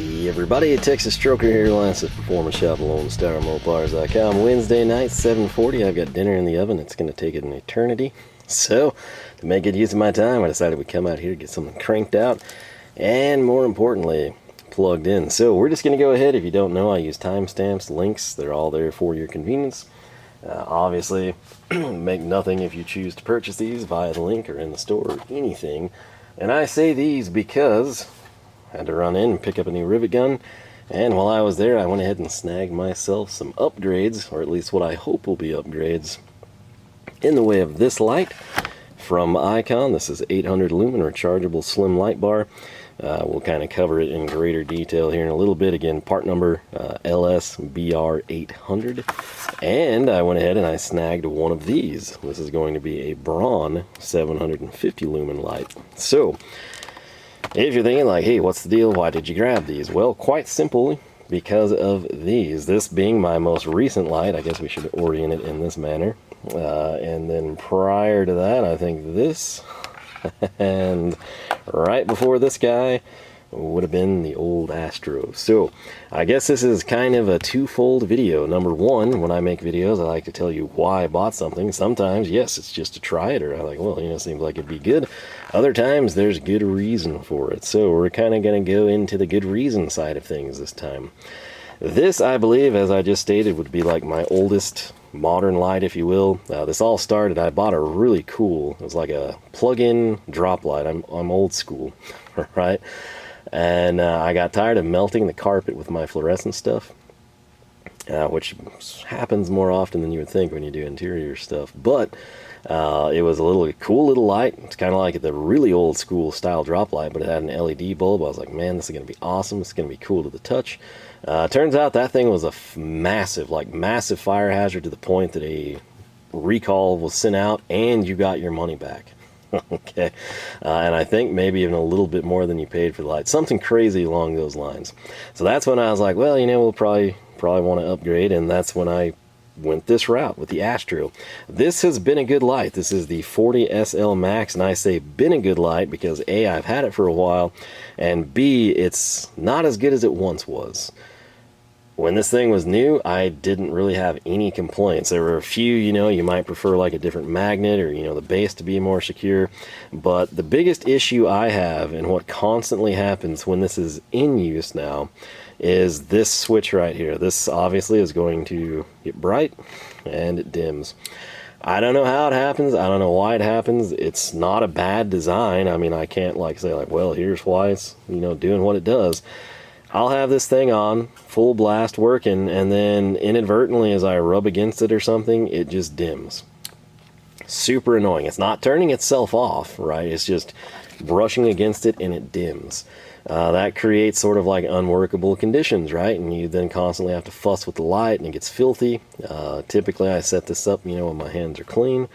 Hey everybody, Texas Stroker here, Lance at Performance Shop, Lone Star Mopars.com. Wednesday night, 7:40. I've got dinner in the oven. It's going to take an eternity. So, to make good use of my time, I decided we'd come out here, get something cranked out, and more importantly, plugged in. So, we're just going to go ahead. If you don't know, I use timestamps, links. They're all there for your convenience. Obviously, make nothing if you choose to purchase these via the link or in the store or anything. And I say these because I had to run in and pick up a new rivet gun, and while I was there I went ahead and snagged myself some upgrades, or at least what I hope will be upgrades, in the way of this light from Icon. This is 800 Lumen rechargeable slim light bar. We'll kind of cover it in greater detail here in a little bit. Again, part number LSBR800. And I went ahead and I snagged one of these. This is going to be a Braun 750 lumen light. So if you're thinking like, hey, what's the deal? Why did you grab these? Well, quite simply because of these. This being my most recent light, I guess we should orient it in this manner. And then prior to that, I think this, and right before this guy would have been the old Astro. So I guess this is kind of a twofold video. Number one, when I make videos, I like to tell you why I bought something. Sometimes, yes, it's just to try it, or I'm like, well, you know, it seems like it'd be good. Other times, there's good reason for it. So we're kind of going to go into the good reason side of things this time. This, I believe, as I just stated, would be like my oldest modern light, if you will. This all started, I bought a really cool, it was like a plug-in drop light. I'm old school, right? And I got tired of melting the carpet with my fluorescent stuff, which happens more often than you would think when you do interior stuff. But it was a cool little light. It's kind of like the really old school style drop light, but it had an LED bulb. I was like, man, this is going to be awesome. It's going to be cool to the touch. Turns out that thing was a massive fire hazard, to the point that a recall was sent out and you got your money back. Okay, and I think maybe even a little bit more than you paid for the light, something crazy along those lines. So that's when I was like, well, you know, we'll probably want to upgrade, and that's when I went this route with the Astro. This has been a good light. This is the 40 SL Max, and I say been a good light because A, I've had it for a while, and B, it's not as good as it once was. When this thing was new, I didn't really have any complaints. There were a few, you know, you might prefer like a different magnet, or, you know, the base to be more secure. But the biggest issue I have, and what constantly happens when this is in use now, is this switch right here. This obviously is going to get bright and it dims. I don't know how it happens. I don't know why it happens. It's not a bad design. I mean, I can't say like, well, here's why it's, you know, doing what it does. I'll have this thing on full blast working, and then inadvertently, as I rub against it or something, it just dims. Super annoying. It's not turning itself off, right? It's just brushing against it and it dims. That creates sort of like unworkable conditions, right? And you then constantly have to fuss with the light and it gets filthy. Typically I set this up, you know, when my hands are clean,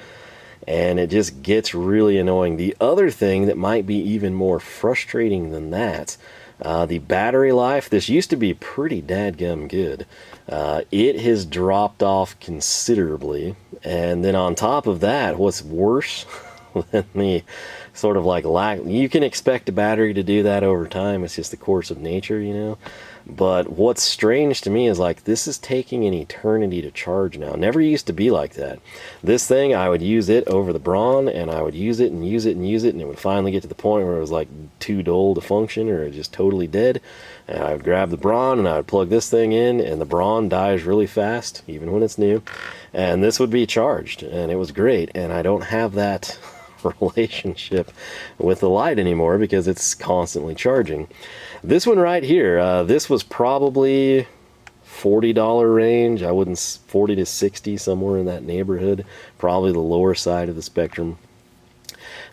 and it just gets really annoying. The other thing that might be even more frustrating than that, the battery life. This used to be pretty dadgum good. It has dropped off considerably, and then on top of that, what's worse than the sort of like you can expect a battery to do that over time. It's just the course of nature, you know. But what's strange to me is like this is taking an eternity to charge now. Never used to be like that. This thing, I would use it over the Braun, and I would use it and use it and use it, and it would finally get to the point where it was like too dull to function, or just totally dead. And I would grab the Braun and I would plug this thing in, and the Braun dies really fast, even when it's new. And this would be charged, and it was great. And I don't have that relationship with the light anymore because it's constantly charging. This one right here, this was probably $40 range. I wouldn't, 40 to 60, somewhere in that neighborhood, probably the lower side of the spectrum.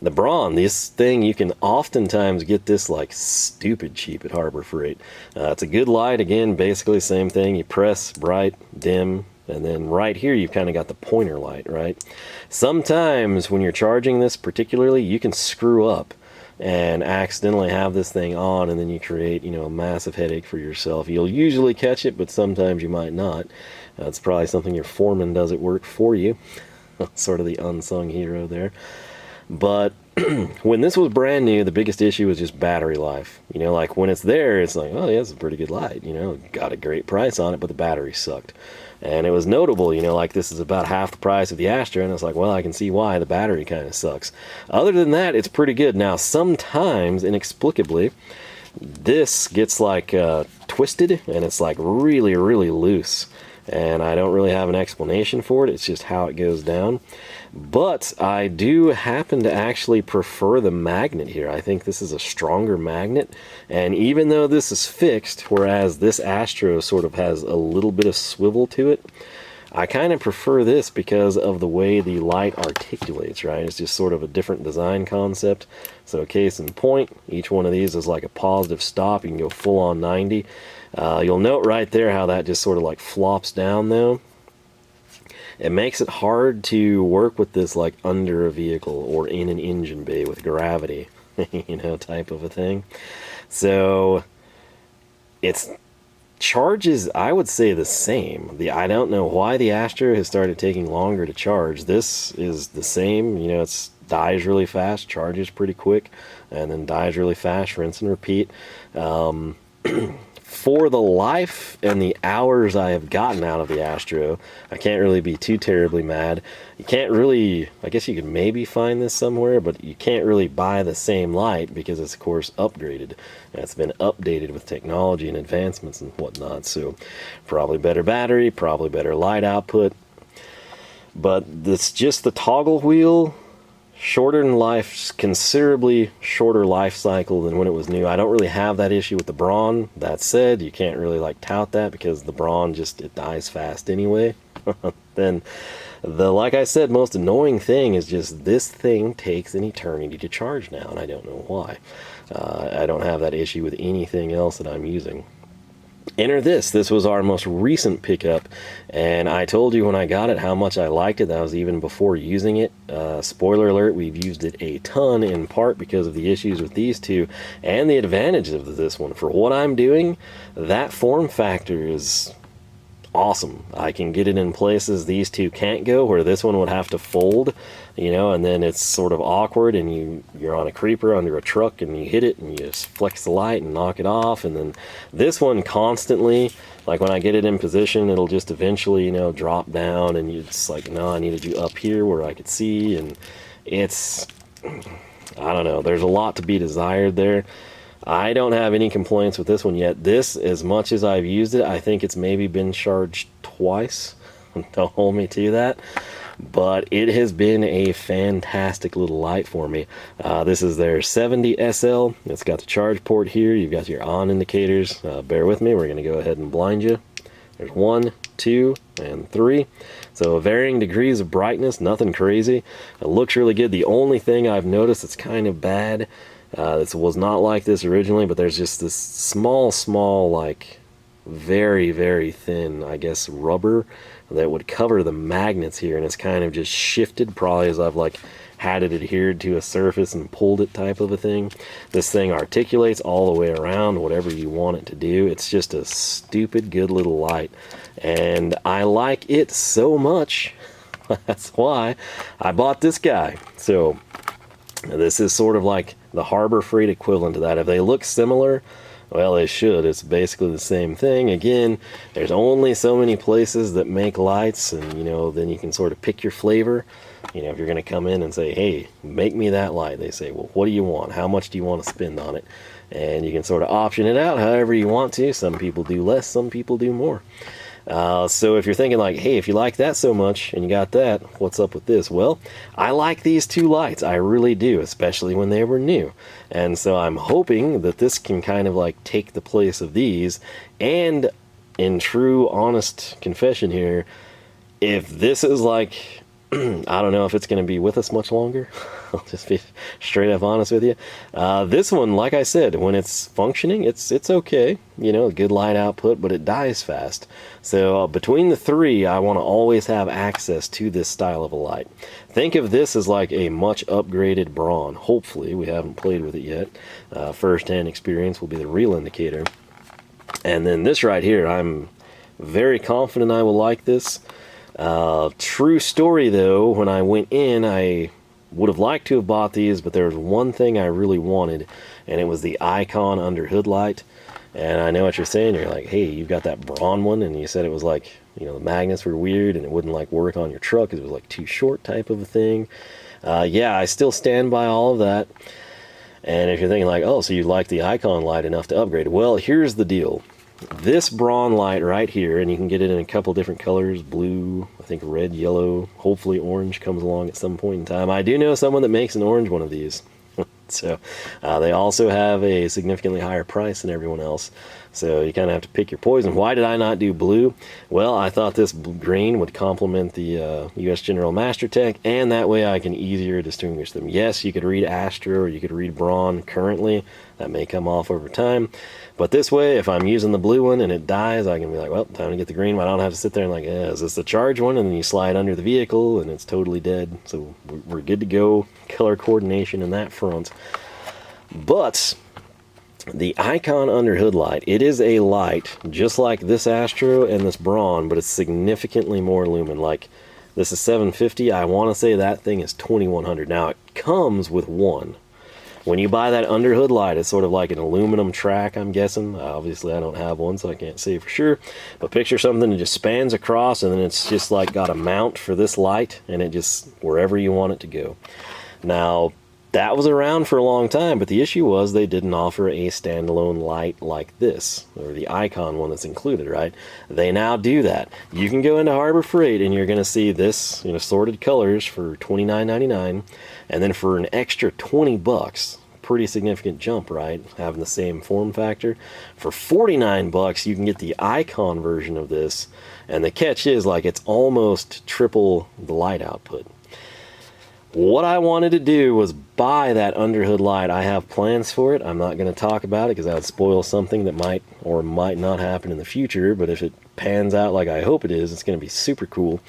The Braun, this thing, you can oftentimes get this like stupid cheap at Harbor Freight. It's a good light. Again, basically same thing. You press, bright, dim, and then right here you've kind of got the pointer light, right? Sometimes when you're charging this particularly, you can screw up and accidentally have this thing on, and then you create, you know, a massive headache for yourself. You'll usually catch it, but sometimes you might not. It's probably something your foreman does at work for you. Sort of the unsung hero there. But when this was brand new, the biggest issue was just battery life. You know, like when it's there, it's like, oh yeah, it's a pretty good light, you know, got a great price on it, but the battery sucked. And it was notable, you know, like this is about half the price of the Astro, and it's like, well, I can see why the battery kind of sucks. Other than that, it's pretty good. Now, sometimes, inexplicably, this gets like twisted, and it's like really, really loose. And I don't really have an explanation for it. It's just how it goes down. But I do happen to actually prefer the magnet here. I think this is a stronger magnet. And even though this is fixed, whereas this Astro sort of has a little bit of swivel to it, I kind of prefer this because of the way the light articulates, right? It's just sort of a different design concept. So case in point, each one of these is like a positive stop. You can go full on 90. You'll note right there how that just sort of like flops down though. It makes it hard to work with this like under a vehicle or in an engine bay with gravity, you know, type of a thing. So it's charges, I would say, the same. I don't know why the Astro has started taking longer to charge. This is the same, you know, it's dies really fast, charges pretty quick, and then dies really fast, rinse and repeat. For the life and the hours I have gotten out of the Astro, I can't really be too terribly mad. You can't really, I guess you could maybe find this somewhere, but you can't really buy the same light because it's, of course, upgraded. And it's been updated with technology and advancements and whatnot. So probably better battery, probably better light output. But it's just the toggle wheel. Shorter in life, considerably shorter life cycle than when it was new. I don't really have that issue with the Braun. That said, you can't really like tout that because the Braun just, it dies fast anyway. Then like I said, most annoying thing is just this thing takes an eternity to charge now, and I don't know why. I don't have that issue with anything else that I'm using. Enter this. This was our most recent pickup, and I told you when I got it how much I liked it. That was even before using it. Spoiler alert, we've used it a ton, in part because of the issues with these two and the advantages of this one. For what I'm doing, that form factor is awesome. I can get it in places these two can't go, where this one would have to fold, you know, and then it's sort of awkward, and you're on a creeper under a truck and you hit it and you just flex the light and knock it off. And then this one constantly, like when I get it in position, it'll just eventually, you know, drop down, and you're just like, no, I needed you up here where I could see. And it's, I don't know, there's a lot to be desired there. I don't have any complaints with this one yet. This, as much as I've used it, I think it's maybe been charged twice. Don't hold me to that. But it has been a fantastic little light for me. This is their 70 SL. It's got the charge port here. You've got your on indicators. Bear with me. We're going to go ahead and blind you. There's 1, 2, and 3. So varying degrees of brightness, nothing crazy. It looks really good. The only thing I've noticed that's kind of bad, this was not like this originally, but there's just this small, like very, very thin, I guess, rubber that would cover the magnets here, and it's kind of just shifted, probably as I've like had it adhered to a surface and pulled it type of a thing. This thing articulates all the way around, whatever you want it to do. It's just a stupid good little light, and I like it so much. That's why I bought this guy. So this is sort of like the Harbor Freight equivalent to that. If they look similar, well, they should. It's basically the same thing. Again, there's only so many places that make lights, and you know, then you can sort of pick your flavor. You know, if you're going to come in and say, hey, make me that light, they say, well, what do you want? How much do you want to spend on it? And you can sort of option it out however you want to. Some people do less, some people do more. So if you're thinking like, hey, if you like that so much and you got that, what's up with this? Well, I like these two lights. I really do, especially when they were new. And so I'm hoping that this can kind of like take the place of these. And in true, honest confession here, if this is like, I don't know if it's going to be with us much longer. I'll just be straight up honest with you. This one, like I said, when it's functioning, it's okay. You know, good light output, but it dies fast. So between the three, I want to always have access to this style of a light. Think of this as like a much upgraded Braun. Hopefully, we haven't played with it yet. First-hand experience will be the real indicator. And then this right here, I'm very confident I will like this. True story though, when I went in, I would have liked to have bought these, but there was one thing I really wanted, and it was the Icon Underhood light. And I know what you're saying. You're like, hey, you've got that Braun one, and you said it was like, you know, the magnets were weird and it wouldn't like work on your truck because it was like too short type of a thing. Yeah, I still stand by all of that. And if you're thinking like, oh, so you like the Icon light enough to upgrade it, well, here's the deal. This Braun light right here, and you can get it in a couple different colors, blue, I think red, yellow, hopefully orange comes along at some point in time. I do know someone that makes an orange one of these. So they also have a significantly higher price than everyone else. So you kind of have to pick your poison. Why did I not do blue? Well, I thought this green would complement the US General Master Tech, and that way I can easier distinguish them. Yes, you could read Astro or you could read Braun currently. That may come off over time. But this way, if I'm using the blue one and it dies, I can be like, well, time to get the green one. I don't have to sit there and like, is this the charge one? And then you slide under the vehicle and it's totally dead. So we're good to go. Color coordination in that front. But the Icon Underhood light, it is a light just like this Astro and this Braun, but it's significantly more lumen. Like this is 750. I want to say that thing is 2100. Now it comes with one. When you buy that Underhood light, it's sort of like an aluminum track, I'm guessing. Obviously, I don't have one, so I can't say for sure. But picture something that just spans across, and then it's just like got a mount for this light, and it just, wherever you want it to go. Now, that was around for a long time, but the issue was they didn't offer a standalone light like this, or the Icon one that's included, right? They now do that. You can go into Harbor Freight, and you're going to see this in assorted colors for $29.99. And then for an extra 20 bucks, pretty significant jump, right? Having the same form factor. For 49 bucks, you can get the Icon version of this. And the catch is, like, it's almost triple the light output. What I wanted to do was buy that Underhood light. I have plans for it. I'm not going to talk about it because that would spoil something that might or might not happen in the future. But if it pans out like I hope it is, it's going to be super cool.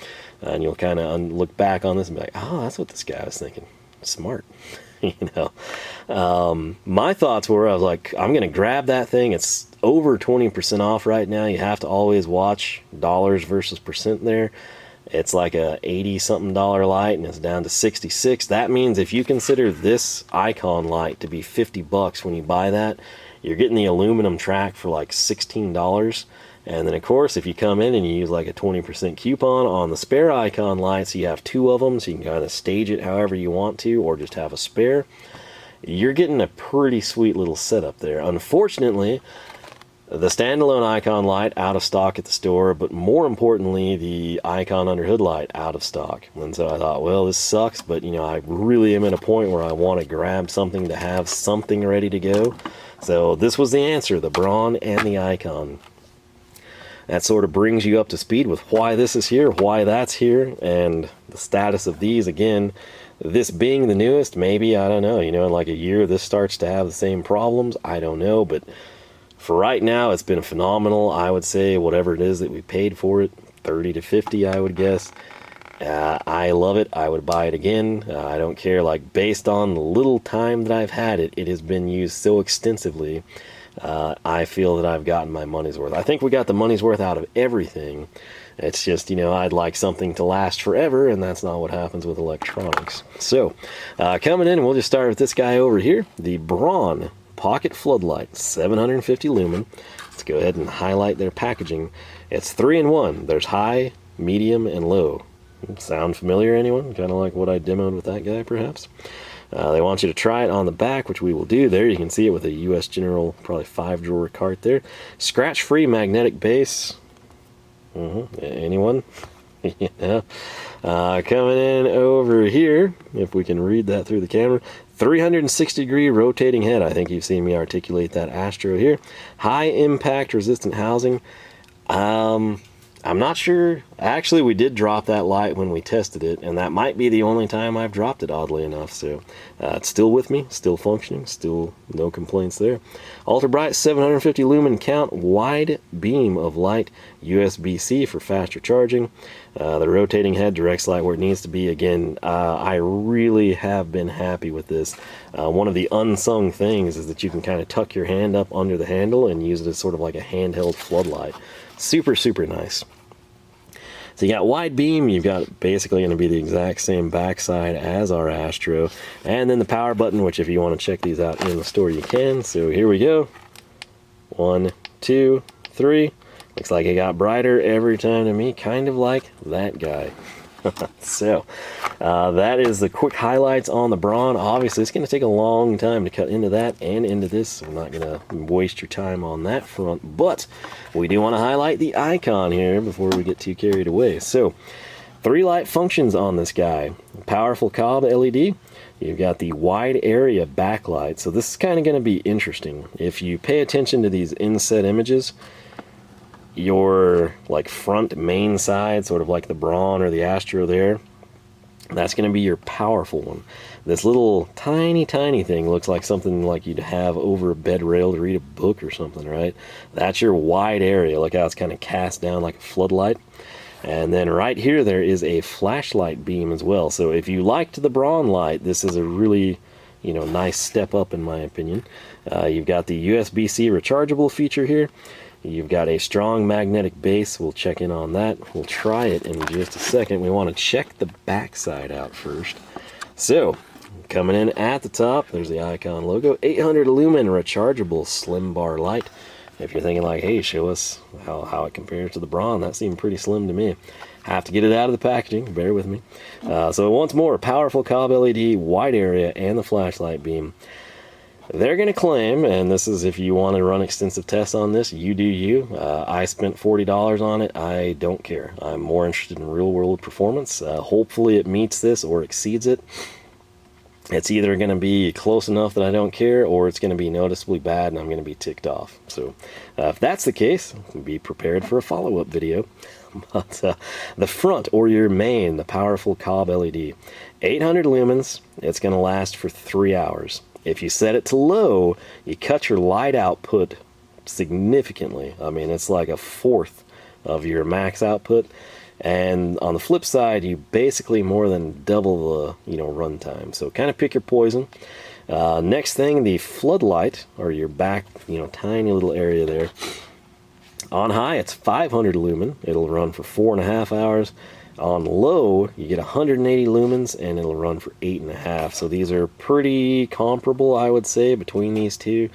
And you'll kind of look back on this and be like, oh, that's what this guy was thinking. Smart. You know, my thoughts were, I was like, I'm gonna grab that thing. It's over 20% off right now. You have to always watch dollars versus percent there. It's like a 80 something dollar light and it's down to 66. That means if you consider this Icon light to be 50 bucks when you buy that, you're getting the aluminum track for like $16. And then, of course, if you come in and you use like a 20% coupon on the spare Icon lights, you have two of them, so you can kind of stage it however you want to, or just have a spare. You're getting a pretty sweet little setup there. Unfortunately, the standalone Icon light out of stock at the store, but more importantly, the Icon Underhood light out of stock. And so I thought, well, this sucks, but you know, I really am at a point where I want to grab something to have something ready to go. So this was the answer, the Braun and the Icon. That sort of brings you up to speed with why this is here, why that's here, and the status of these. Again, this being the newest, maybe, I don't know, you know, in like a year this starts to have the same problems, I don't know, but for right now it's been phenomenal. I would say whatever it is that we paid for it, 30 to 50 I would guess. I love it. I would buy it again. I don't care, like based on the little time that I've had it, it has been used so extensively. I feel that I've gotten my money's worth. I think we got the money's worth out of everything. It's just, you know, I'd like something to last forever, and that's not what happens with electronics. So, coming in, we'll just start with this guy over here, the Braun Pocket Floodlight, 750 lumen. Let's go ahead and highlight their packaging. It's 3-in-1. There's high, medium, and low. Sound familiar, anyone? Kind of like what I demoed with that guy, perhaps? They want you to try it on the back, which we will do. There you can see it with a US General, probably 5-drawer cart there. Scratch-free magnetic base. Anyone? Yeah. Coming in over here, if we can read that through the camera, 360-degree rotating head. I think you've seen me articulate that Astro here. High impact resistant housing. I'm not sure. Actually, we did drop that light when we tested it, and that might be the only time I've dropped it, oddly enough. So it's still with me, still functioning, still no complaints there. Ultra bright 750 lumen count, wide beam of light, USB-C for faster charging. The rotating head directs light where it needs to be. Again, I really have been happy with this. One of the unsung things is that you can kind of tuck your hand up under the handle and use it as sort of like a handheld floodlight. Super, super nice. So you got wide beam, you've got basically going to be the exact same backside as our Astro, and then the power button, which if you want to check these out in the store you can. So here we go. 1, 2, 3. Looks like it got brighter every time to me, kind of like that guy. So that is the quick highlights on the Braun. Obviously it's going to take a long time to cut into that and into this, so I'm not going to waste your time on that front, but we do want to highlight the icon here before we get too carried away. So 3 light functions on this guy. Powerful cob LED. You've got the wide area backlight. So this is kind of going to be interesting. If you pay attention to these inset images, your like front main side, sort of like the Braun or the Astro there, that's going to be your powerful one. This little tiny thing looks like something like you'd have over a bed rail to read a book or something, right? That's your wide area. Look how it's kind of cast down like a floodlight. And then right here there is a flashlight beam as well. So if you liked the Braun light, this is a really, you know, nice step up in my opinion. You've got the USB-C rechargeable feature here. You've got a strong magnetic base. We'll check in on that. We'll try it in just a second. We want to check the backside out first. So, coming in at the top, there's the icon logo. 800 Lumen rechargeable slim bar light. If you're thinking like, hey, show us how it compares to the Braun, that seemed pretty slim to me. Have to get it out of the packaging, bear with me. So once more, powerful cob LED, wide area, and the flashlight beam. They're going to claim, and this is if you want to run extensive tests on this, you do you. I spent $40 on it. I don't care. I'm more interested in real-world performance. Hopefully it meets this or exceeds it. It's either going to be close enough that I don't care, or it's going to be noticeably bad and I'm going to be ticked off. So if that's the case, be prepared for a follow-up video. But the front, or your main, the powerful cob LED, 800 lumens, it's going to last for 3 hours. If you set it to low, you cut your light output significantly. I mean, it's like a fourth of your max output. And on the flip side, you basically more than double the, runtime. So kind of pick your poison. Next thing, the floodlight, or your back, tiny little area there. On high, it's 500 lumen. It'll run for 4.5 hours. On low, you get 180 lumens, and it'll run for 8.5. So these are pretty comparable, I would say, between these two.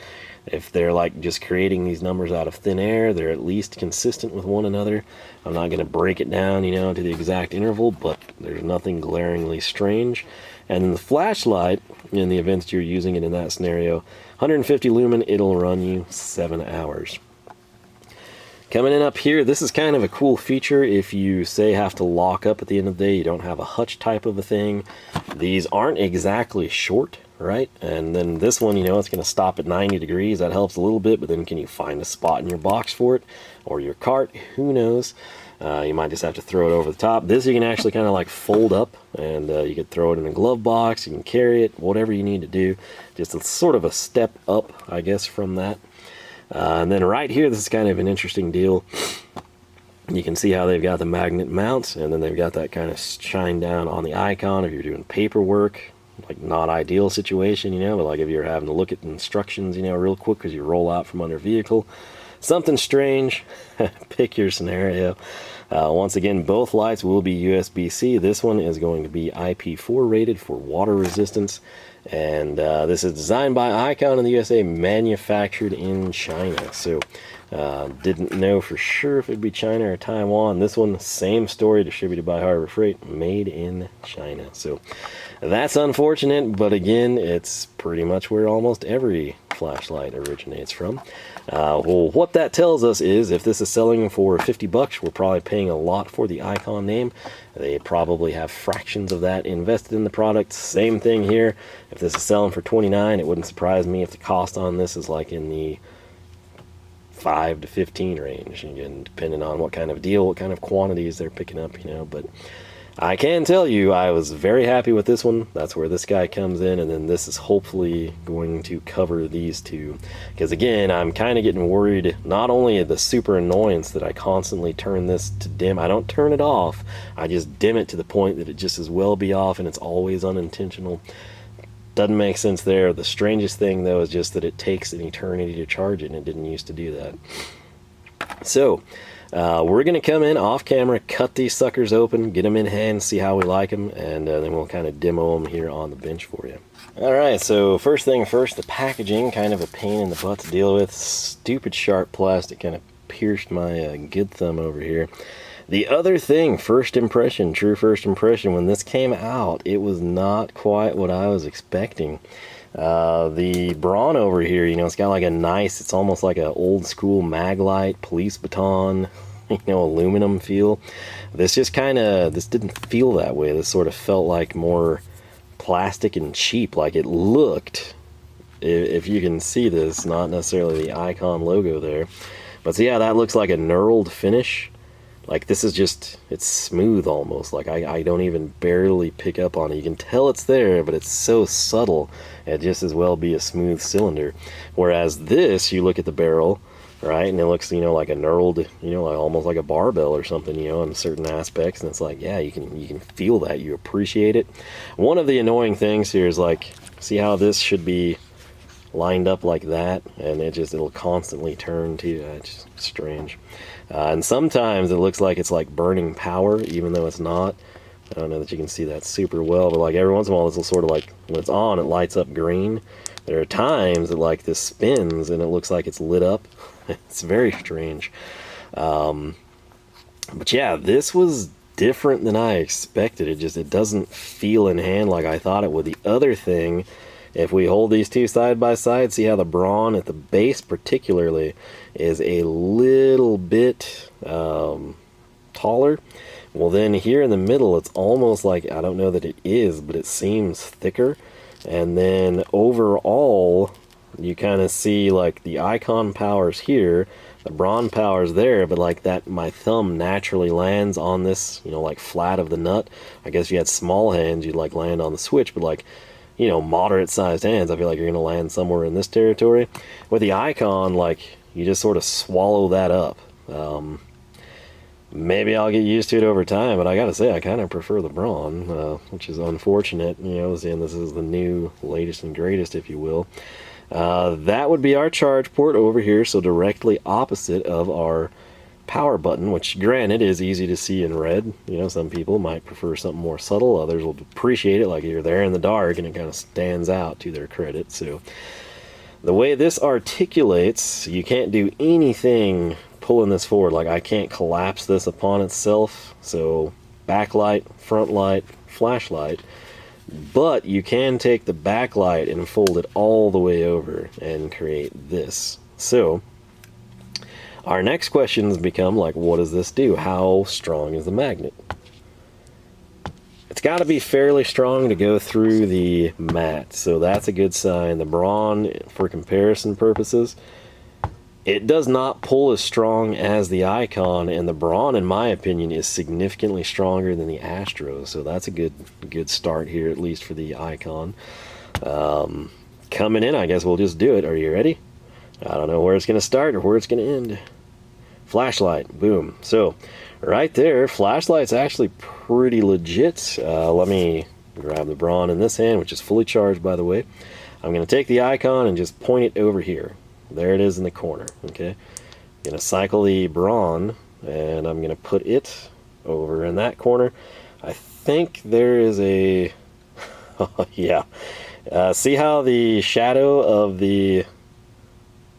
If they're like just creating these numbers out of thin air, they're at least consistent with one another. I'm not going to break it down, to the exact interval, but there's nothing glaringly strange. And then the flashlight, in the event that you're using it in that scenario, 150 lumen, it'll run you 7 hours. Coming in up here, this is kind of a cool feature if you, say, have to lock up at the end of the day, you don't have a hutch type of a thing. These aren't exactly short, right? And then this one, it's going to stop at 90 degrees. That helps a little bit, but then can you find a spot in your box for it? Or your cart? Who knows? You might just have to throw it over the top. This you can actually kind of like fold up, and you could throw it in a glove box, you can carry it, whatever you need to do. Just a sort of a step up, I guess, from that. And then right here, this is kind of an interesting deal. You can see how they've got the magnet mounts, and then they've got that kind of shine down on the icon if you're doing paperwork. Like, not ideal situation, but like if you're having to look at instructions, real quick because you roll out from under vehicle. Something strange. Pick your scenario. Once again, both lights will be USB-C. This one is going to be IP4 rated for water resistance. And this is designed by Icon in the USA, manufactured in China. So, didn't know for sure if it'd be China or Taiwan. This one, same story, distributed by Harbor Freight, made in China. So, that's unfortunate, but again, it's pretty much where almost every flashlight originates from. Well, what that tells us is if this is selling for 50 bucks, we're probably paying a lot for the Icon name. They probably have fractions of that invested in the product. Same thing here. If this is selling for 29, it wouldn't surprise me if the cost on this is like in the 5 to 15 range, again, depending on what kind of deal, what kind of quantities they're picking up, but I can tell you I was very happy with this one. That's where this guy comes in, and then this is hopefully going to cover these two. Because again, I'm kind of getting worried, not only the super annoyance that I constantly turn this to dim. I don't turn it off. I just dim it to the point that it just as well be off, and it's always unintentional. Doesn't make sense there. The strangest thing, though, is just that it takes an eternity to charge it, and it didn't used to do that. So, We're going to come in off camera, cut these suckers open, get them in hand, see how we like them, and then we'll kind of demo them here on the bench for you. Alright, so first thing first, the packaging, kind of a pain in the butt to deal with. Stupid sharp plastic kind of pierced my good thumb over here. The other thing, first impression, true first impression, when this came out, it was not quite what I was expecting. The Braun over here, you know, it's got like a nice, it's almost like an old school Maglite, police baton, you know, aluminum feel. This just kind of, this didn't feel that way. This sort of felt like more plastic and cheap. Like it looked, if you can see this, not necessarily the Icon logo there, but so yeah, that looks like a knurled finish. Like this is just, it's smooth almost. Like I don't even barely pick up on it. You can tell it's there, but it's so subtle. It just as well be a smooth cylinder. Whereas this, you look at the barrel, right, and it looks, you know, like a knurled, you know, like almost like a barbell or something, you know, in certain aspects. And it's like, yeah, you can feel that, you appreciate it. One of the annoying things here is like, see how this should be lined up like that, and it'll constantly turn too. It's just strange. And sometimes it looks like it's like burning power, even though it's not. I don't know that you can see that super well, but like every once in a while, this will sort of like, when it's on, it lights up green. There are times that like this spins and it looks like it's lit up. It's very strange. But yeah, this was different than I expected. It doesn't feel in hand like I thought it would. The other thing, if we hold these two side by side, see how the Braun at the base particularly is a little bit taller. Well, then here in the middle, it's almost like, I don't know that it is, but it seems thicker. And then overall, you kind of see like the Icon power's here, the Braun power's there, but like that, my thumb naturally lands on this, you know, like flat of the nut. I guess if you had small hands, you'd like land on the switch, but like, you know, moderate sized hands, I feel like you're going to land somewhere in this territory. With the Icon, like, you just sort of swallow that up. Maybe I'll get used to it over time, but I gotta say, I kind of prefer the Braun, which is unfortunate, you know, seeing this is the new, latest and greatest, if you will. That would be our charge port over here, so directly opposite of our power button, which granted is easy to see in red. You know, some people might prefer something more subtle, others will appreciate it like you're there in the dark and it kind of stands out to their credit. So the way this articulates, you can't do anything pulling this forward. Like I can't collapse this upon itself, so backlight, front light, flashlight, but you can take the backlight and fold it all the way over and create this. So our next questions become like, what does this do? How strong is the magnet? It's got to be fairly strong to go through the mat, so that's a good sign. The Braun, for comparison purposes, it does not pull as strong as the Icon, and the Braun, in my opinion, is significantly stronger than the Astro, so that's a good start here, at least for the Icon. Coming in, I guess we'll just do it. Are you ready? I don't know where it's going to start or where it's going to end. Flashlight, boom. So right there, flashlight's actually pretty legit. Let me grab the Braun in this hand, which is fully charged, by the way. I'm going to take the Icon and just point it over here. There it is in the corner, okay? I'm going to cycle the Braun, and I'm going to put it over in that corner. I think there is a... oh, yeah. See how the shadow of the...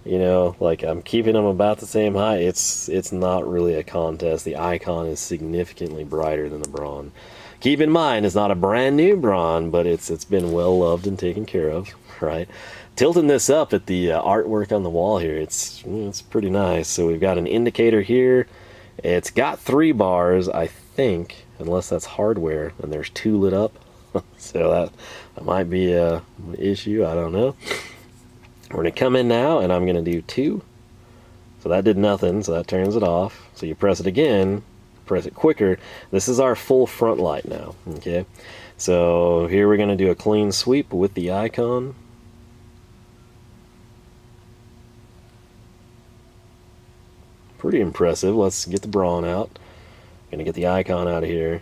You know, like I'm keeping them about the same height. It's not really a contest. The Icon is significantly brighter than the Braun. Keep in mind, it's not a brand new Braun, but it's been well loved and taken care of, right? Tilting this up at the artwork on the wall here, it's pretty nice. So we've got an indicator here. It's got 3 bars, I think, unless that's hardware, and there's 2 lit up. So that might be an issue, I don't know. We're going to come in now, and I'm going to do 2. So that did nothing, so that turns it off. So you press it again, press it quicker. This is our full front light now, okay? So here we're going to do a clean sweep with the Icon. Pretty impressive. Let's get the Braun out. Gonna get the Icon out of here.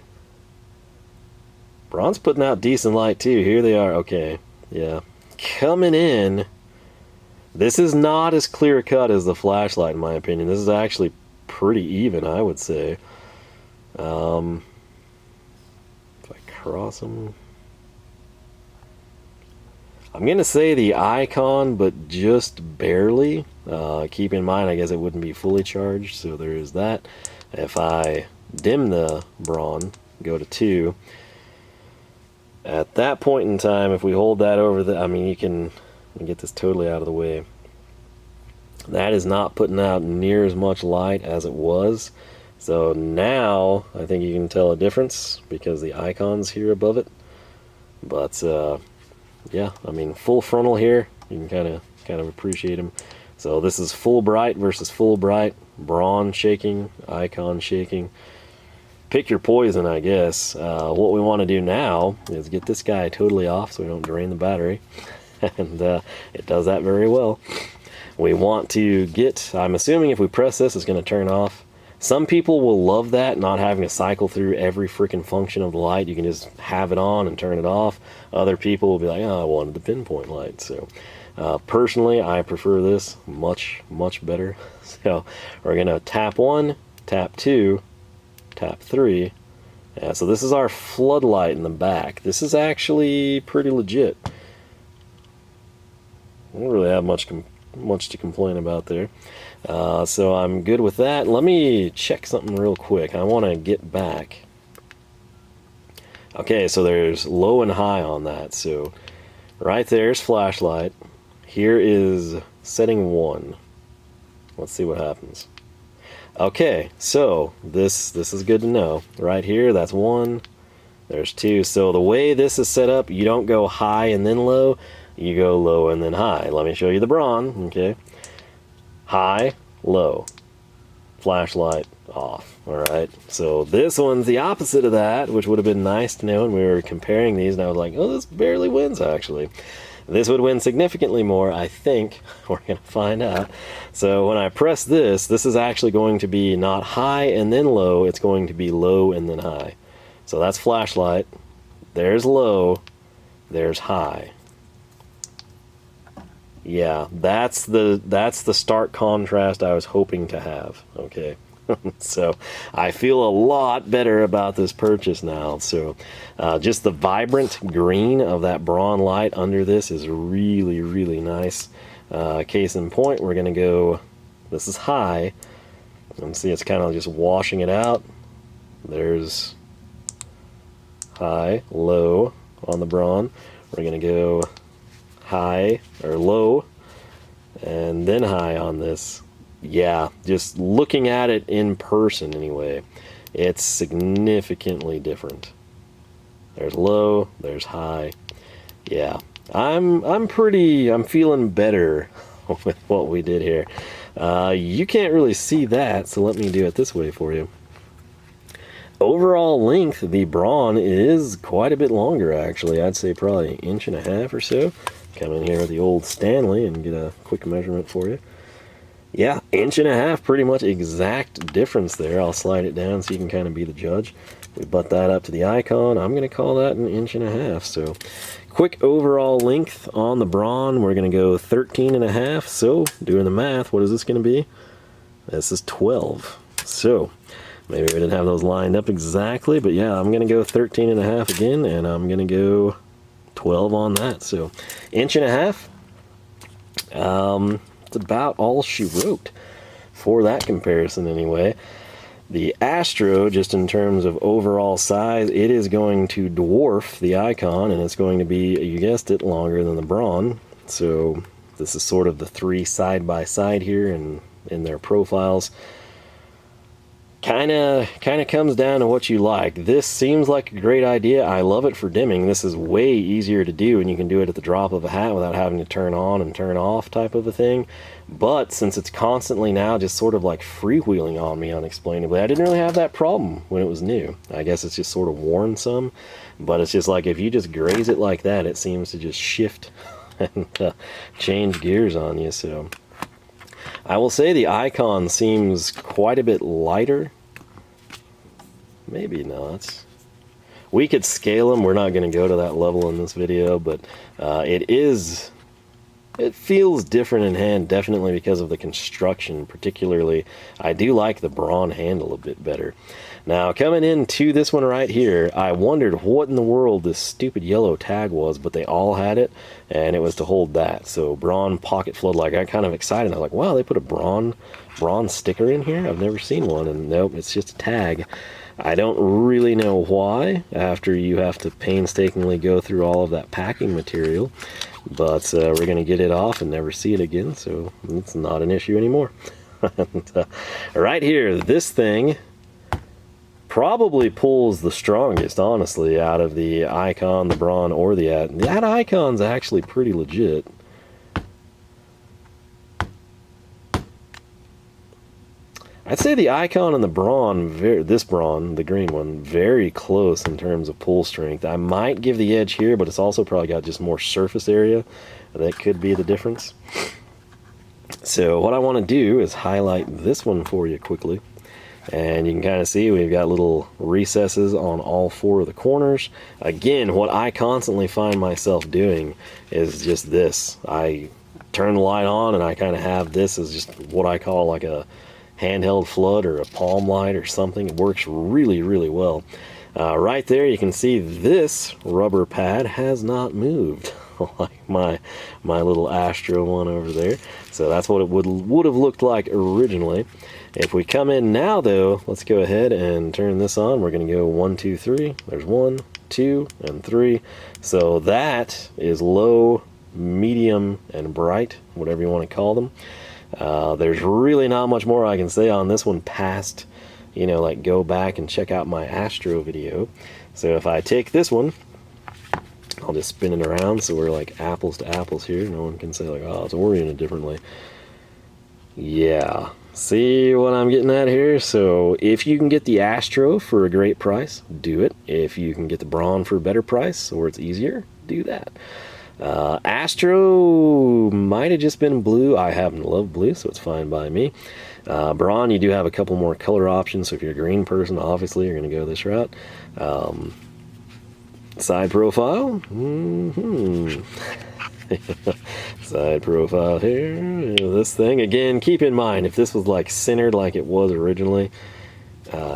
Braun's putting out decent light too. Here they are. Okay, yeah. Coming in, this is not as clear cut as the flashlight in my opinion. This is actually pretty even, I would say. If I cross them, I'm going to say the icon, but just barely. Keep in mind, I guess it wouldn't be fully charged, so there is that. If I dim the Braun, go to 2, at that point in time, if we hold that over the, I mean, you can get this totally out of the way. That is not putting out near as much light as it was. So now, I think you can tell a difference because the icon's here above it. But, yeah, I mean, full frontal here, you can kind of appreciate them. So this is full bright versus full bright, Braun shaking, icon shaking. Pick your poison, I guess. What we want to do now is get this guy totally off so we don't drain the battery. And it does that very well. We want to get, I'm assuming if we press this, it's going to turn off. Some people will love that, not having to cycle through every freaking function of the light. You can just have it on and turn it off. Other people will be like, oh, I wanted the pinpoint light. So personally, I prefer this much, much better. So we're going to tap 1, tap 2, tap 3. So this is our floodlight in the back. This is actually pretty legit. I don't really have much to complain about there. So I'm good with that. Let me check something real quick. I want to get back. Okay, so there's low and high on that. So right there's flashlight. Here is setting 1. Let's see what happens. Okay, so this is good to know. Right here, that's 1. There's 2. So the way this is set up, you don't go high and then low. You go low and then high. Let me show you the Braun. Okay. High, low, flashlight off. Alright, so this one's the opposite of that, which would have been nice to know when we were comparing these, and I was like, oh, this barely wins actually. This would win significantly more, I think. We're going to find out. So when I press this, this is actually going to be not high and then low, it's going to be low and then high. So that's flashlight, there's low, there's high. Yeah, that's the stark contrast I was hoping to have. Okay, so I feel a lot better about this purchase now. So just the vibrant green of that Braun light under this is really, really nice. Case in point, we're gonna go, this is high, and see it's kind of just washing it out. There's high, low on the Braun. We're gonna go high or low and then high on this. Yeah, just looking at it in person anyway, it's significantly different. There's low, there's high. Yeah, I'm feeling better with what we did here. You can't really see that, so let me do it this way for you. Overall length, the Braun is quite a bit longer actually. I'd say probably 1.5 inches or so. Come in here with the old Stanley and get a quick measurement for you. Yeah, 1.5 inches, pretty much exact difference there. I'll slide it down so you can kind of be the judge. We butt that up to the icon. I'm going to call that 1.5 inches. So quick overall length on the Braun, we're going to go 13.5. So doing the math, what is this going to be? This is 12. So maybe we didn't have those lined up exactly, but yeah, I'm going to go 13.5 again, and I'm going to go 12 on that. So 1.5 inches. It's about all she wrote for that comparison anyway. The Astro, just in terms of overall size, it is going to dwarf the icon, and it's going to be, you guessed it, longer than the Braun. So this is sort of the 3 side by side here in their profiles. Kind of comes down to what you like. This seems like a great idea. I love it for dimming. This is way easier to do, and you can do it at the drop of a hat without having to turn on and turn off type of a thing. But since it's constantly now just sort of like freewheeling on me unexplainably, I didn't really have that problem when it was new. I guess it's just sort of worn some, but it's just like if you just graze it like that, it seems to just shift and change gears on you. So I will say the icon seems quite a bit lighter. Maybe not. We could scale them. We're not going to go to that level in this video, but it is it feels different in hand, definitely because of the construction. Particularly, I do like the Braun handle a bit better. Now, coming into this one right here, I wondered what in the world this stupid yellow tag was, but they all had it, and it was to hold that. So, Braun Pocket Floodlight. I got kind of excited. I was like, wow, they put a Braun sticker in here? I've never seen one, and nope, it's just a tag. I don't really know why, after you have to painstakingly go through all of that packing material, but we're going to get it off and never see it again, so it's not an issue anymore. And, right here, this thing probably pulls the strongest, honestly, out of the Icon, the Braun, or the that Icon's actually pretty legit. I'd say the Icon and the Braun, this Braun, the green one, very close in terms of pull strength. I might give the edge here, but it's also probably got just more surface area. That could be the difference. So what I want to do is highlight this one for you quickly. And you can kind of see we've got little recesses on all 4 of the corners. Again, what I constantly find myself doing is just this. I turn the light on and I kind of have this as just what I call like a handheld flood or a palm light or something. It works really, really well. Right there you can see this rubber pad has not moved like my little Astro one over there. So that's what it would have looked like originally. If we come in now though, let's go ahead and turn this on. We're going to go 1, 2, 3. There's 1, 2, and 3. So that is low, medium, and bright, whatever you want to call them. There's really not much more I can say on this one past, you know, like go back and check out my Astro video. So if I take this one, I'll just spin it around so we're like apples to apples here. No one can say like, oh, it's oriented differently. Yeah, see what I'm getting at here? So if you can get the Astro for a great price, do it. If you can get the Braun for a better price or it's easier, do that. Astro might have just been blue. I happen to love blue, so it's fine by me. Braun, you do have a couple more color options, so if you're a green person, obviously you're going to go this route. Side profile. Side profile here. This thing, again, keep in mind, if this was like centered like it was originally,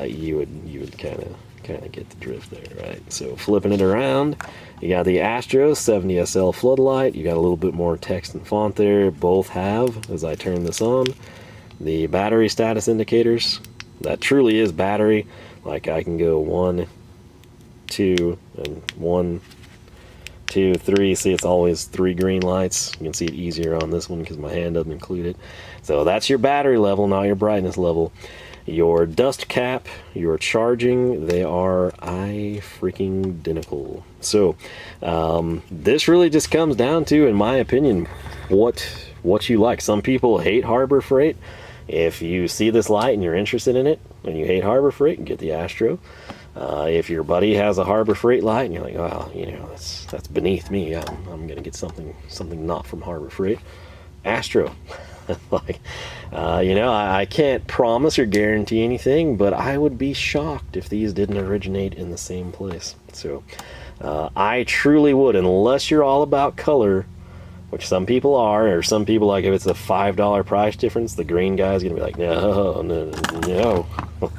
you would kind of get the drift there, right? So flipping it around, you got the Astro 70SL Floodlight. You got a little bit more text and font there. Both have, as I turn this on, the battery status indicators. That truly is battery. Like I can go 1, 2, and 1, 2, 3. See, it's always 3 green lights. You can see it easier on this one because my hand doesn't include it. So that's your battery level, not your brightness level. Your dust cap, your charging, they are freaking identical. So this really just comes down to, in my opinion, what you like. Some people hate Harbor Freight. If you see this light and you're interested in it and you hate Harbor Freight, get the Astro. If your buddy has a Harbor Freight light and you're like, well, you know, that's beneath me, I'm gonna get something not from Harbor Freight, Astro. Like, you know, I can't promise or guarantee anything, but I would be shocked if these didn't originate in the same place. So I truly would, unless you're all about color, which some people are, or some people, like if it's a $5 price difference, the green guy's gonna be like, no,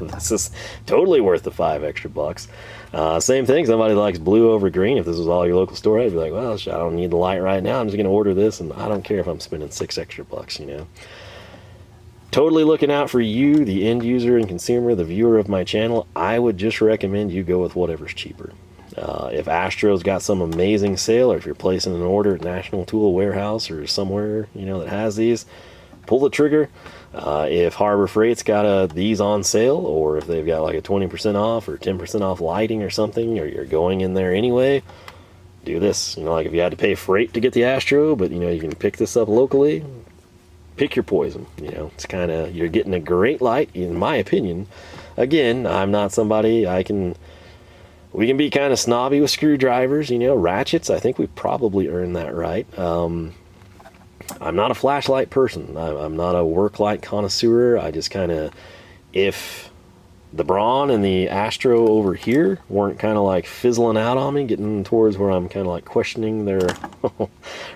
this is totally worth the $5 extra bucks. Same thing, somebody likes blue over green. If this was all your local store, I'd be like, well, I don't need the light right now. I'm just gonna order this, and I don't care if I'm spending $6 extra bucks, you know. Totally looking out for you, the end user and consumer, the viewer of my channel. I would just recommend you go with whatever's cheaper. If Astro's got some amazing sale, or if you're placing an order at National Tool Warehouse or somewhere, you know, that has these, pull the trigger. If Harbor Freight's got these on sale, or if they've got like a 20% off or 10% off lighting or something, or you're going in there anyway, do this. You know, like if you had to pay freight to get the Astro, but you know, you can pick this up locally, pick your poison. You know, it's kind of, you're getting a great light, in my opinion. Again, I'm not somebody, we can be kind of snobby with screwdrivers, you know, ratchets. I think we probably earned that right. I'm not a flashlight person. I'm not a work light connoisseur. I just kind of, if the Braun and the Astro over here weren't kind of like fizzling out on me, getting towards where I'm kind of like questioning their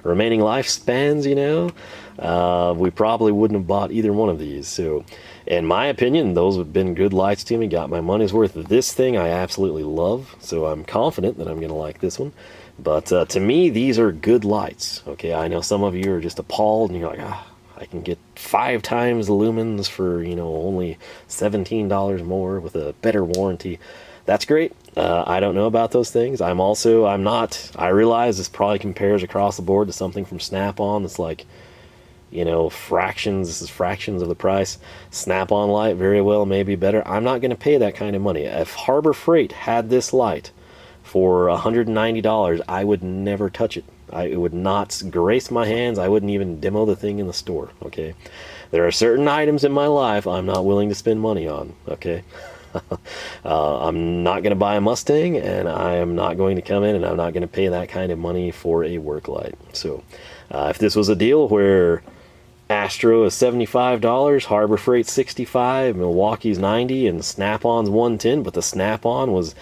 remaining lifespans, you know, we probably wouldn't have bought either one of these. So in my opinion, those have been good lights to me, got my money's worth. This thing I absolutely love, so I'm confident that I'm going to like this one. But to me, these are good lights. Okay, I know some of you are just appalled and you're like, ah, I can get 5 times the lumens for, you know, only $17 more with a better warranty. That's great. I don't know about those things. I realize this probably compares across the board to something from Snap-on that's like, you know, this is fractions of the price. Snap-on light very well may be better. I'm not going to pay that kind of money. If Harbor Freight had this light for $190, I would never touch it. It would not grace my hands. I wouldn't even demo the thing in the store, okay? There are certain items in my life I'm not willing to spend money on, okay? I'm not going to buy a Mustang, and I am not going to come in, and I'm not going to pay that kind of money for a work light. So if this was a deal where Astro is $75, Harbor Freight $65, Milwaukee's $90, and Snap-on's $110, but the Snap-on was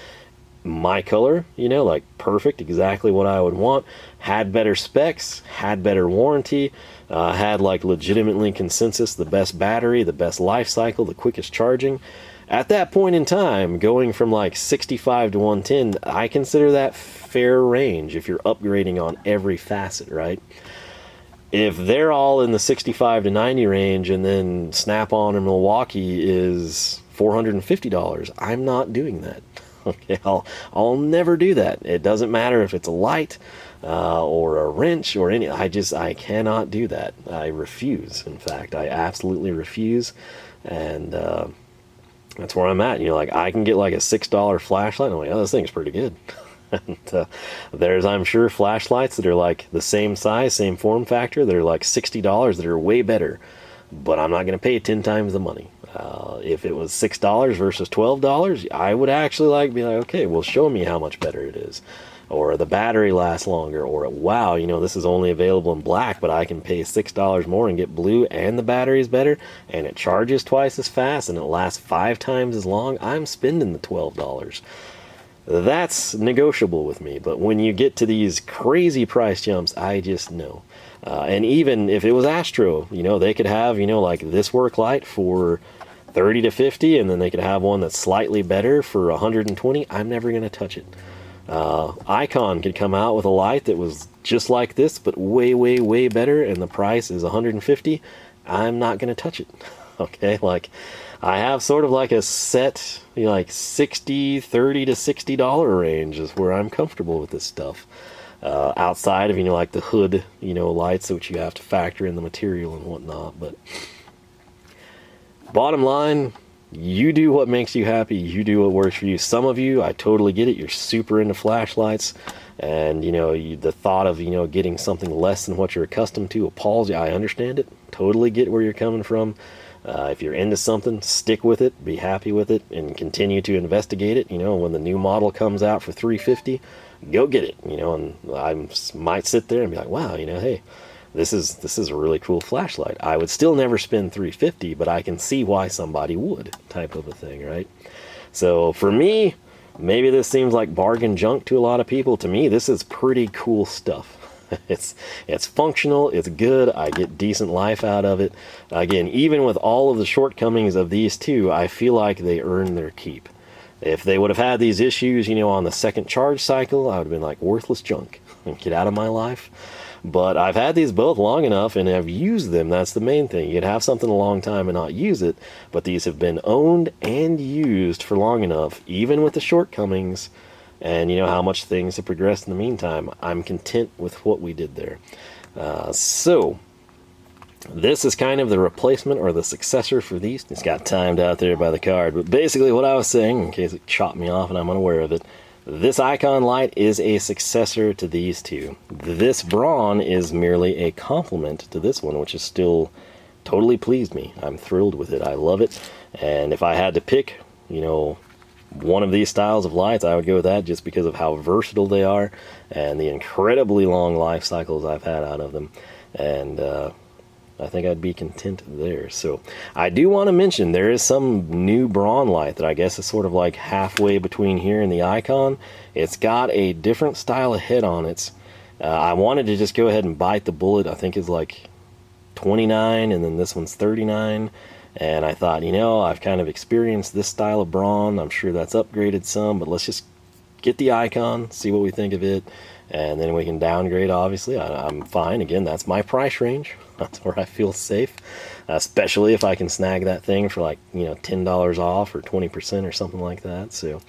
my color, you know, like perfect, exactly what I would want, had better specs, had better warranty, had like legitimately consensus, the best battery, the best life cycle, the quickest charging. At that point in time, going from like 65 to 110, I consider that fair range if you're upgrading on every facet, right? If they're all in the 65 to 90 range and then Snap-on or Milwaukee is $450, I'm not doing that. Okay, I'll never do that. It doesn't matter if it's a light or a wrench or any. I cannot do that. I refuse. In fact, I absolutely refuse. And that's where I'm at. You know, like I can get like a $6 flashlight. And I'm like, oh, this thing's pretty good. And there's, I'm sure, flashlights that are like the same size, same form factor. That are like $60 that are way better. But I'm not going to pay 10 times the money. If it was $6 versus $12, I would actually be like, okay, well, show me how much better it is. Or the battery lasts longer. Or, wow, you know, this is only available in black, but I can pay $6 more and get blue, and the battery is better, and it charges twice as fast, and it lasts 5 times as long. I'm spending the $12. That's negotiable with me. But when you get to these crazy price jumps, I just know. And even if it was Astro, you know, they could have, you know, like this work light for 30 to 50, and then they could have one that's slightly better for 120. I'm never going to touch it. Icon could come out with a light that was just like this, but way, way, way better, and the price is 150. I'm not going to touch it. Okay, like I have sort of like a set, you know, like $30 to $60 range is where I'm comfortable with this stuff. Outside of, you know, like the hood, you know, lights, which you have to factor in the material and whatnot. But bottom line, you do what makes you happy. You do what works for you. Some of you, I totally get it. You're super into flashlights, and you know, the thought of, you know, getting something less than what you're accustomed to appalls you. I understand it. Totally get where you're coming from. If you're into something, stick with it, be happy with it, and continue to investigate it. You know, when the new model comes out for $350, go get it. You know, and I might sit there and be like, wow, you know, hey, this is a really cool flashlight. I would still never spend $350, but I can see why somebody would, type of a thing, right? So for me, maybe this seems like bargain junk to a lot of people. To me, this is pretty cool stuff. It's functional, it's good, I get decent life out of it. Again, even with all of the shortcomings of these two, I feel like they earn their keep. If they would have had these issues, you know, on the second charge cycle, I would have been like, worthless junk, get out of my life. But I've had these both long enough and have used them. That's the main thing. You can have something a long time and not use it, but these have been owned and used for long enough, even with the shortcomings, and you know how much things have progressed in the meantime. I'm content with what we did there. So this is kind of the replacement or the successor for these. It's got timed out there by the card, but basically what I was saying, in case it chopped me off and I'm unaware of it, this icon light is a successor to these two. This Braun is merely a complement to this one, which is still totally pleased me. I'm thrilled with it. I love it. And if I had to pick, you know, one of these styles of lights, I would go with that, just because of how versatile they are and the incredibly long life cycles I've had out of them. And I think I'd be content there. So I do want to mention there is some new Braun light that I guess is sort of like halfway between here and the Icon. It's got a different style of head on it. I wanted to just go ahead and bite the bullet. I think it's like 29 and then this one's 39. And I thought, you know, I've kind of experienced this style of Braun. I'm sure that's upgraded some, but let's just get the Icon, see what we think of it, and then we can downgrade, obviously. I'm fine. Again, that's my price range. That's where I feel safe, especially if I can snag that thing for like, you know, $10 off or 20% or something like that. So,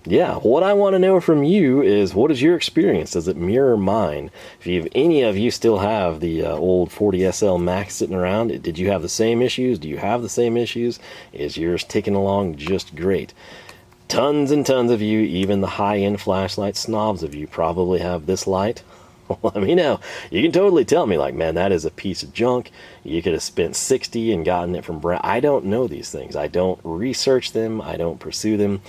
yeah, what I want to know from you is, what is your experience? Does it mirror mine? If any of you still have the old 40SL Max sitting around, did you have the same issues? Do you have the same issues? Is yours ticking along just great? Tons and tons of you, even the high-end flashlight snobs of you, probably have this light. Let me know. You can totally tell me, like, man, that is a piece of junk. You could have spent 60 and gotten it from Braun. I don't know these things. I don't research them. I don't pursue them.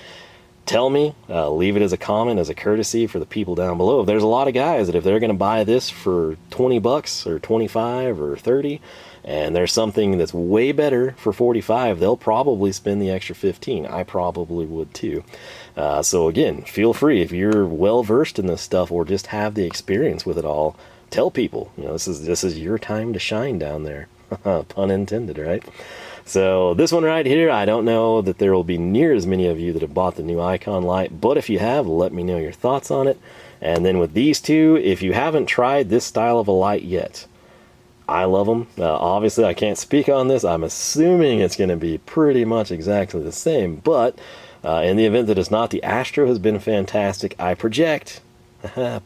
Tell me. Leave it as a comment, as a courtesy for the people down below. There's a lot of guys that if they're going to buy this for 20 bucks or 25 or 30, and there's something that's way better for 45, they'll probably spend the extra 15. I probably would too. So again, feel free, if you're well versed in this stuff or just have the experience with it all, tell people, you know, this is your time to shine down there. Pun intended, right? So this one right here, I don't know that there will be near as many of you that have bought the new Icon light, but if you have, let me know your thoughts on it. And then with these two, if you haven't tried this style of a light yet, I love them. Obviously, I can't speak on this. I'm assuming it's going to be pretty much exactly the same, but in the event that it's not, the Astro has been fantastic. I project,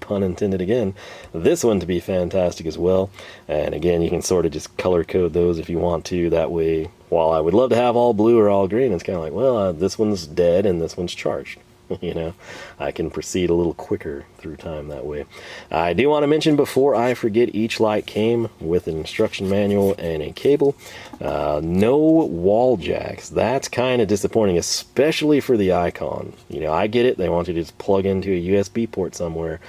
pun intended again, this one to be fantastic as well. And again, you can sort of just color code those if you want to. That way, while I would love to have all blue or all green, it's kind of like, well, this one's dead and this one's charged. You know, I can proceed a little quicker through time that way. I do want to mention before I forget, each light came with an instruction manual and a cable. No wall jacks. That's kind of disappointing, especially for the Icon. You know, I get it. They want you to just plug into a USB port somewhere.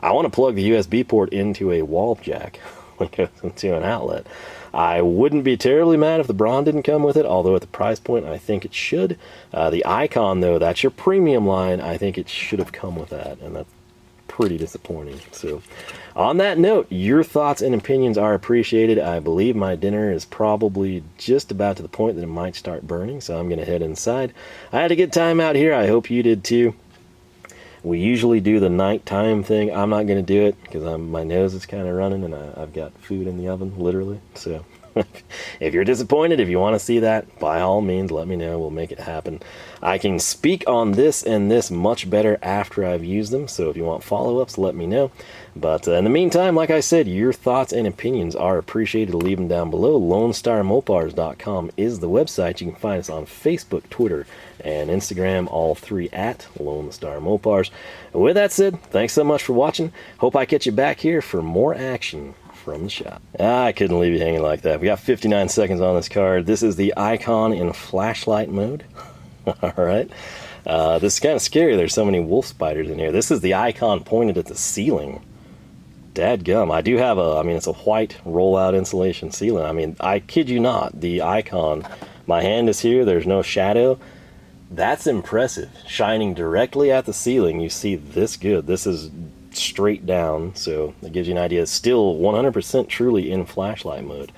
I want to plug the USB port into a wall jack, like into an outlet. I wouldn't be terribly mad if the Braun didn't come with it, although at the price point I think it should. The Icon, though, that's your premium line. I think it should have come with that, and that's pretty disappointing. So on that note, your thoughts and opinions are appreciated. I believe my dinner is probably just about to the point that it might start burning, so I'm going to head inside. I had a good time out here. I hope you did too. We usually do the nighttime thing. I'm not going to do it because my nose is kind of running and I've got food in the oven, literally. So if you're disappointed, if you want to see that, by all means, let me know. We'll make it happen. I can speak on this and this much better after I've used them. So if you want follow-ups, let me know. But in the meantime, like I said, your thoughts and opinions are appreciated. Leave them down below. LoneStarMopars.com is the website. You can find us on Facebook, Twitter, and Instagram, all three at Lone Star Mopars. And with that said, thanks so much for watching. Hope I catch you back here for more action from the shop. I couldn't leave you hanging like that. We got 59 seconds on this card. This is the Icon in flashlight mode. All right. This is kind of scary. There's so many wolf spiders in here. This is the Icon pointed at the ceiling. Dadgum. I do have it's a white rollout insulation ceiling. I mean, I kid you not, the Icon, my hand is here, there's no shadow. That's impressive. Shining directly at the ceiling, you see this good. This is straight down, so it gives you an idea. It's still 100% truly in flashlight mode.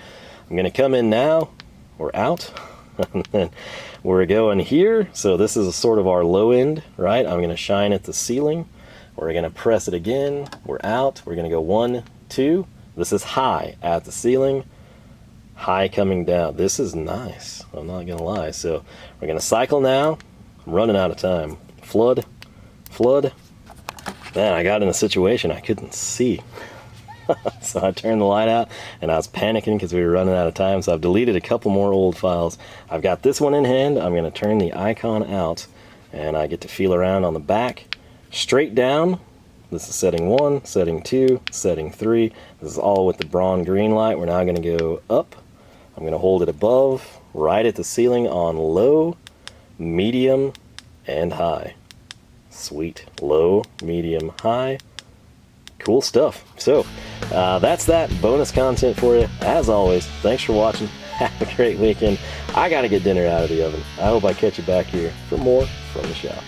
I'm going to come in now. We're out. And then we're going here. So this is sort of our low end, right? I'm going to shine at the ceiling. We're going to press it again. We're out. We're going to go 1, 2. This is high at the ceiling. High coming down. This is nice. I'm not going to lie. So we're going to cycle now. I'm running out of time. Flood. Flood. Man, I got in a situation I couldn't see. So I turned the light out and I was panicking because we were running out of time. So I've deleted a couple more old files. I've got this one in hand. I'm going to turn the Icon out and I get to feel around on the back. Straight down. This is setting 1, setting 2, setting 3. This is all with the Braun green light. We're now going to go up. I'm going to hold it above, right at the ceiling on low, medium, and high. Sweet. Low, medium, high. Cool stuff. So That's that bonus content for you. As always, thanks for watching. Have a great weekend. I got to get dinner out of the oven. I hope I catch you back here for more from the shop.